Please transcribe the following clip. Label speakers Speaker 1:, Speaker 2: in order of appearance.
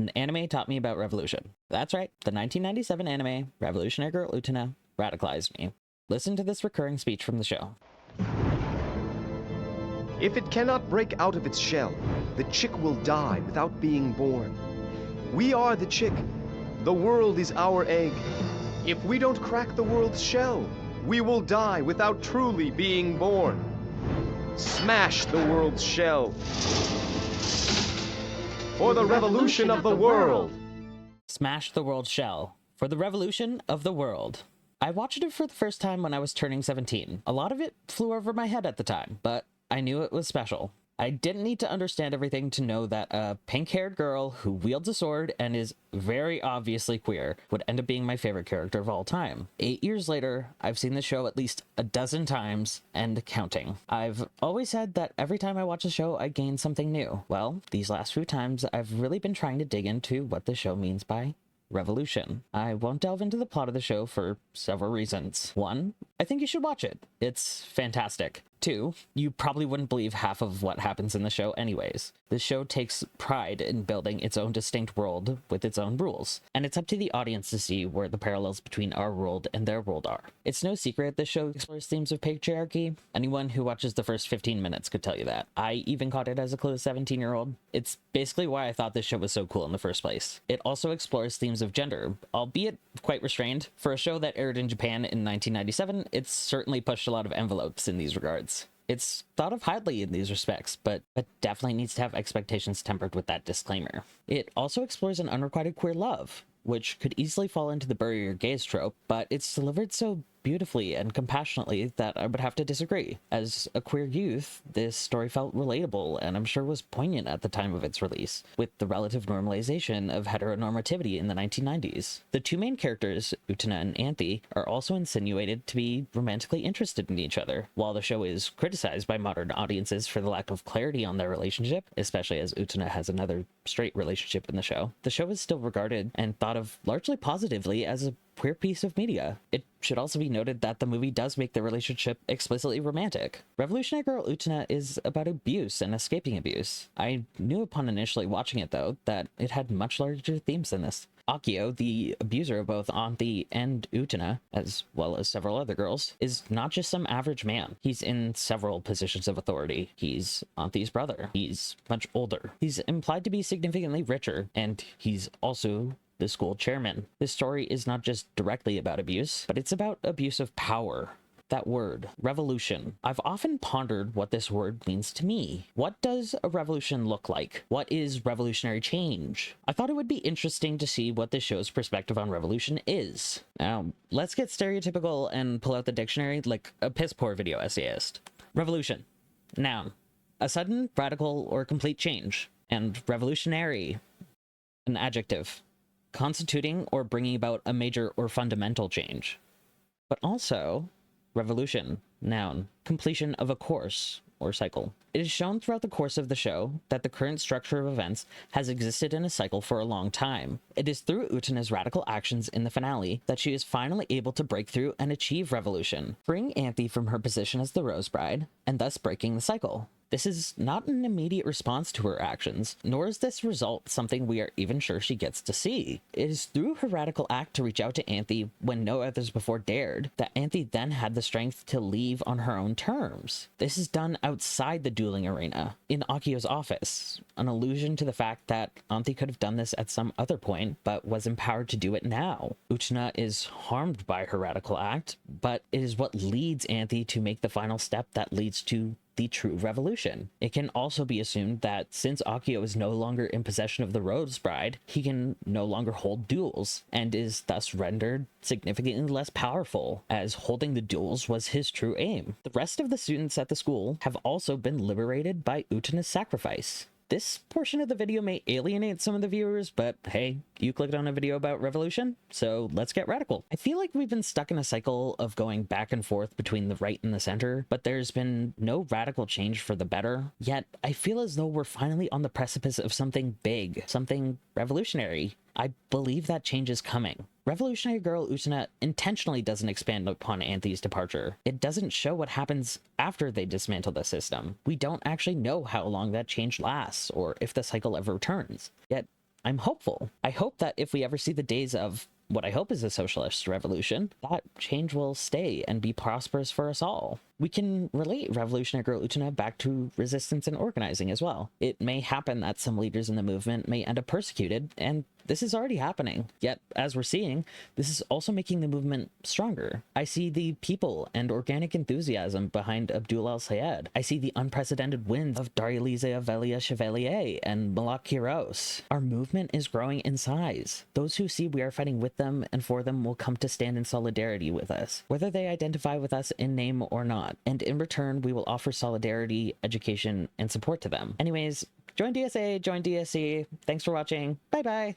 Speaker 1: An anime taught me about revolution. That's right, the 1997 anime, Revolutionary Girl Utena, radicalized me. Listen to this recurring speech from the show.
Speaker 2: If it cannot break out of its shell, the chick will die without being born. We are the chick. The world is our egg. If we don't crack the world's shell, we will die without truly being born. Smash the world's shell. For the revolution of the world.
Speaker 1: Smash the world's shell. For the revolution of the world. I watched it for the first time when I was turning 17. A lot of it flew over my head at the time, but I knew it was special. I didn't need to understand everything to know that a pink-haired girl who wields a sword and is very obviously queer would end up being my favorite character of all time. 8 years later, I've seen the show at least a dozen times and counting. I've always said that every time I watch a show, I gain something new. Well, these last few times, I've really been trying to dig into what the show means by revolution. I won't delve into the plot of the show for several reasons. 1, I think you should watch it. It's fantastic. 2, you probably wouldn't believe half of what happens in the show anyways. The show takes pride in building its own distinct world with its own rules, and it's up to the audience to see where the parallels between our world and their world are. It's no secret this show explores themes of patriarchy. Anyone who watches the first 15 minutes could tell you that. I even caught it as a clueless 17-year-old. It's basically why I thought this show was so cool in the first place. It also explores themes of gender, albeit quite restrained. For a show that aired in Japan in 1997, it's certainly pushed a lot of envelopes in these regards. It's thought of highly in these respects, but definitely needs to have expectations tempered with that disclaimer. It also explores an unrequited queer love, which could easily fall into the bury your gays trope, but it's delivered so beautifully and compassionately that I would have to disagree. As a queer youth, this story felt relatable and I'm sure was poignant at the time of its release, with the relative normalization of heteronormativity in the 1990s. The two main characters, Utena and Anthe, are also insinuated to be romantically interested in each other. While the show is criticized by modern audiences for the lack of clarity on their relationship, especially as Utena has another straight relationship in the show is still regarded and thought of largely positively as a queer piece of media. It should also be noted that the movie does make the relationship explicitly romantic. Revolutionary Girl Utena is about abuse and escaping abuse. I knew upon initially watching it, though, that it had much larger themes than this. Akio, the abuser of both Anthe and Utena, as well as several other girls, is not just some average man. He's in several positions of authority. He's Anthe's brother. He's much older. He's implied to be significantly richer, and he's also the school chairman. This story is not just directly about abuse, but it's about abuse of power. That word, revolution. I've often pondered what this word means to me. What does a revolution look like? What is revolutionary change? I thought it would be interesting to see what this show's perspective on revolution is. Now, let's get stereotypical and pull out the dictionary like a piss-poor video essayist. Revolution. Noun. A sudden, radical, or complete change. And revolutionary. An adjective. Constituting or bringing about a major or fundamental change. But also, revolution, noun, completion of a course or cycle. It is shown throughout the course of the show that the current structure of events has existed in a cycle for a long time. It is through Utena's radical actions in the finale that she is finally able to break through and achieve revolution, freeing Anthe from her position as the Rose Bride, and thus breaking the cycle. This is not an immediate response to her actions, nor is this result something we are even sure she gets to see. It is through her radical act to reach out to Anthe when no others before dared, that Anthe then had the strength to leave on her own terms. This is done outside the dueling arena, in Akio's office, an allusion to the fact that Anthe could have done this at some other point, but was empowered to do it now. Utena is harmed by her radical act, but it is what leads Anthe to make the final step that leads to the true revolution. It can also be assumed that since Akio is no longer in possession of the Rose Bride, he can no longer hold duels, and is thus rendered significantly less powerful, as holding the duels was his true aim. The rest of the students at the school have also been liberated by Utena's sacrifice. This portion of the video may alienate some of the viewers, but hey, you clicked on a video about revolution, so let's get radical. I feel like we've been stuck in a cycle of going back and forth between the right and the center, but there's been no radical change for the better. Yet, I feel as though we're finally on the precipice of something big, something revolutionary. I believe that change is coming. Revolutionary Girl Utena intentionally doesn't expand upon Anthe's departure. It doesn't show what happens after they dismantle the system. We don't actually know how long that change lasts, or if the cycle ever returns. Yet, I'm hopeful. I hope that if we ever see the days of what I hope is a socialist revolution, that change will stay and be prosperous for us all. We can relate Revolutionary Girl Utena back to resistance and organizing as well. It may happen that some leaders in the movement may end up persecuted, and this is already happening. Yet, as we're seeing, this is also making the movement stronger. I see the people and organic enthusiasm behind Abdul El-Sayed. I see the unprecedented wins of Darya Velia Chevalier and Malak Kiros. Our movement is growing in size. Those who see we are fighting with them and for them will come to stand in solidarity with us, whether they identify with us in name or not. And in return, we will offer solidarity, education, and support to them. Anyways, join DSA, join DSC. Thanks for watching. Bye-bye.